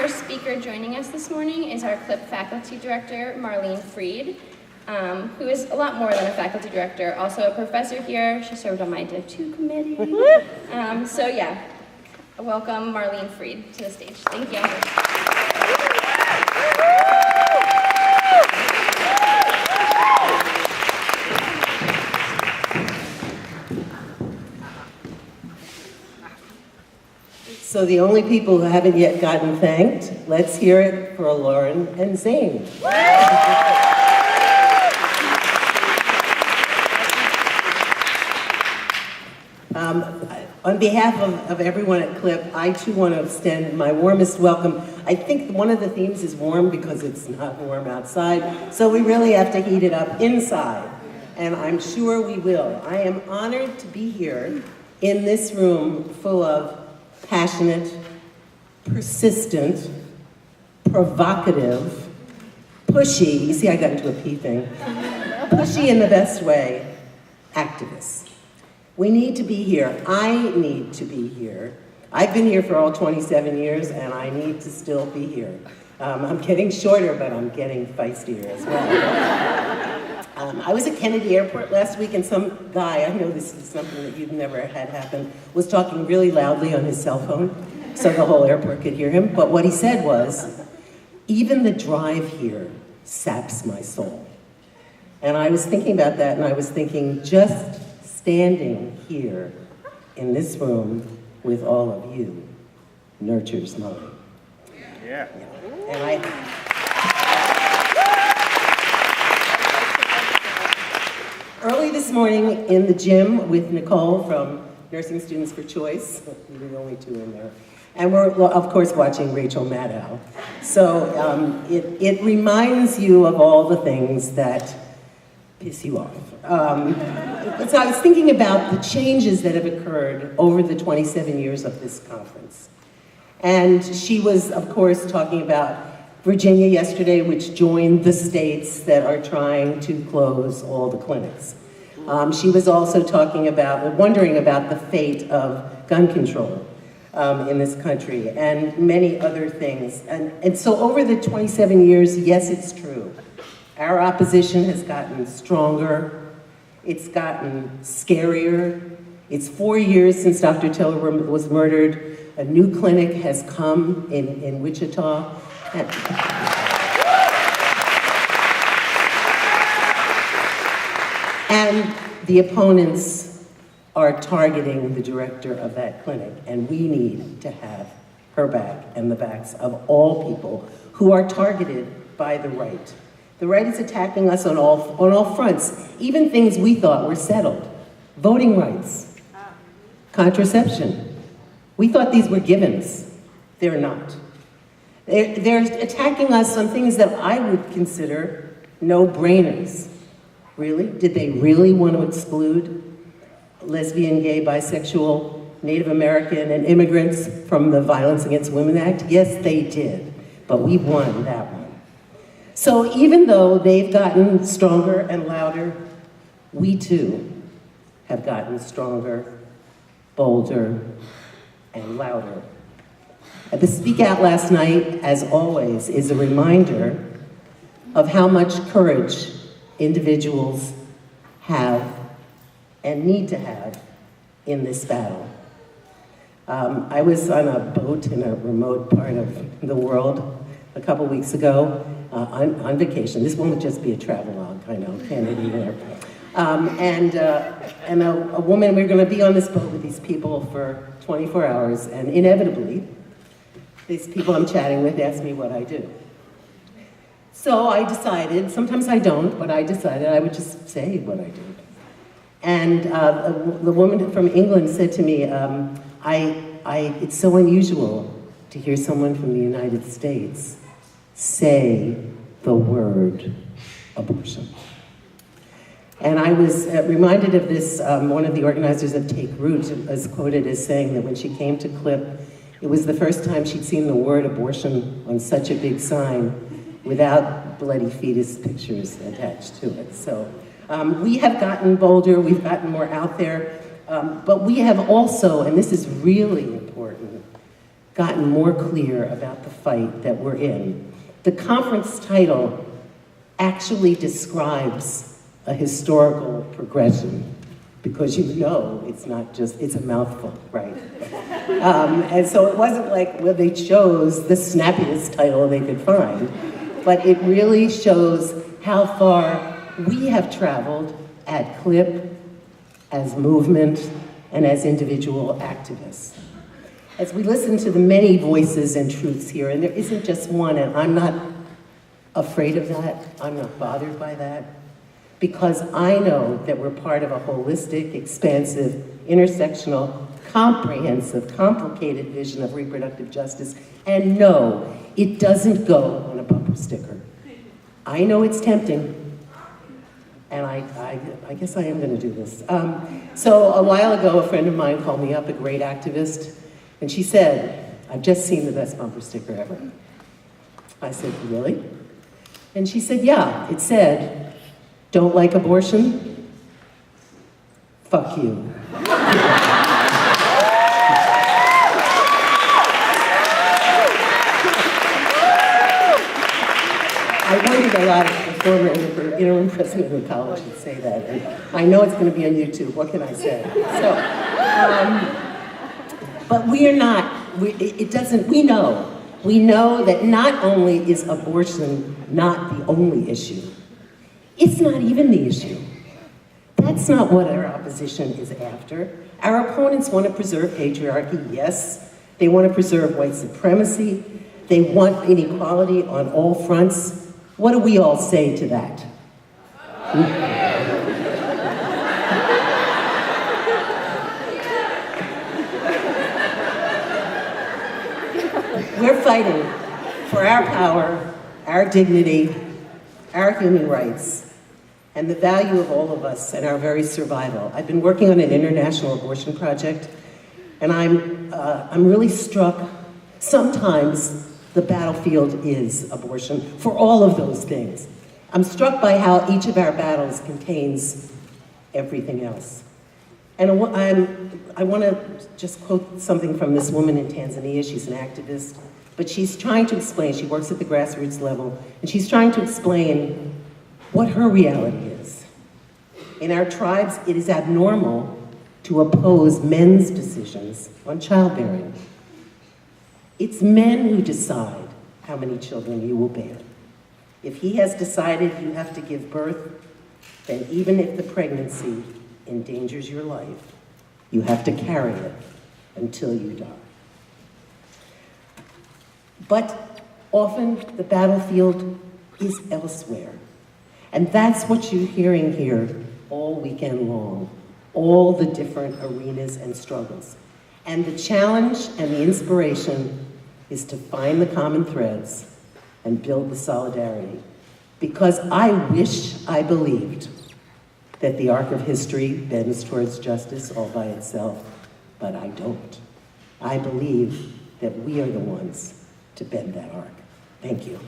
first speaker joining us this morning is our CLIP faculty director, Marlene Freed, who is a lot more than a faculty director, also a professor here. She served on my Div 2 committee. So yeah, welcome Marlene Freed to the stage. Thank you. So the only people who haven't yet gotten thanked, let's hear it for Lauren and Zane. On behalf of everyone at CLIP, I too want to extend my warmest welcome. I think one of the themes is warm because it's not warm outside, so we really have to heat it up inside, and I'm sure we will. I am honored to be here in this room full of passionate, persistent, provocative, pushy, you see I got into a P thing, pushy in the best way, activists. We need to be here. I need to be here. I've been here for all 27 years and I need to still be here. I'm getting shorter, but I'm getting feistier as well. I was at Kennedy Airport last week and some guy, I know this is something that you've never had happen, was talking really loudly on his cell phone so the whole airport could hear him. But what he said was, even the drive here saps my soul. And I was thinking about that and I was thinking, just standing here in this room with all of you nurtures mine. Yeah. And early this morning in the gym with Nicole from Nursing Students for Choice, we were the only two in there, and we're, of course, watching Rachel Maddow. So it reminds you of all the things that piss you off. So I was thinking about the changes that have occurred over the 27 years of this conference. And she was, of course, talking about Virginia yesterday, which joined the states that are trying to close all the clinics. She was also talking about, wondering about the fate of gun control in this country and many other things. And so over the 27 years, yes, it's true. Our opposition has gotten stronger. It's gotten scarier. It's 4 years since Dr. Taylor was murdered. A new clinic has come in Wichita. And the opponents are targeting the director of that clinic, and we need to have her back and the backs of all people who are targeted by the right. The right is attacking us on all fronts, even things we thought were settled. Voting rights, contraception. We thought these were givens. They're not. They're attacking us on things that I would consider no-brainers. Really? Did they really want to exclude lesbian, gay, bisexual, Native American, and immigrants from the Violence Against Women Act? Yes, they did, but we won that one. So even though they've gotten stronger and louder, we too have gotten stronger, bolder, and louder. The Speak Out last night, as always, is a reminder of how much courage individuals have and need to have in this battle. I was on a boat in a remote part of the world a couple weeks ago on vacation. This won't just be a travelogue, I know, Kennedy there. And a woman, we were going to be on this boat with these people for 24 hours, and inevitably, these people I'm chatting with asked me what I do. So I decided, sometimes I don't, but I decided I would just say what I do. And the woman from England said to me, it's so unusual to hear someone from the United States say the word abortion. And I was reminded of this, one of the organizers of Take Root was quoted as saying that when she came to CLIP, it was the first time she'd seen the word abortion on such a big sign without bloody fetus pictures attached to it. So we have gotten bolder, we've gotten more out there, but we have also, and this is really important, gotten more clear about the fight that we're in. The conference title actually describes a historical progression, because you know it's not just, it's a mouthful, right? And so it wasn't like, well, they chose the snappiest title they could find, but it really shows how far we have traveled at CLIP as movement and as individual activists. As we listen to the many voices and truths here, and there isn't just one, and I'm not afraid of that, I'm not bothered by that, because I know that we're part of a holistic, expansive, intersectional, comprehensive, complicated vision of reproductive justice, and no, it doesn't go on a bumper sticker. I know it's tempting, and I guess I am gonna do this. So a while ago, a friend of mine called me up, a great activist, and she said, I've just seen the best bumper sticker ever. I said, really? And she said, yeah, it said, don't like abortion? Fuck you. I wondered a lot if the former interim president of the college would say that. And I know it's going to be on YouTube. What can I say? So, but we are not. We know that not only is abortion not the only issue, it's not even the issue. That's not what our opposition is after. Our opponents want to preserve patriarchy, yes. They want to preserve white supremacy. They want inequality on all fronts. What do we all say to that? We're fighting for our power, our dignity, our human rights, and the value of all of us and our very survival. I've been working on an international abortion project, and I'm really struck. Sometimes the battlefield is abortion for all of those things. I'm struck by how each of our battles contains everything else. And I want to just quote something from this woman in Tanzania. She's an activist, but she's trying to explain, she works at the grassroots level, and she's trying to explain what her reality is. In our tribes, it is abnormal to oppose men's decisions on childbearing. It's men who decide how many children you will bear. If he has decided you have to give birth, then even if the pregnancy endangers your life, you have to carry it until you die. But often the battlefield is elsewhere. And that's what you're hearing here all weekend long, all the different arenas and struggles. And the challenge and the inspiration is to find the common threads and build the solidarity. Because I wish I believed that the arc of history bends towards justice all by itself, but I don't. I believe that we are the ones to bend that arc. Thank you.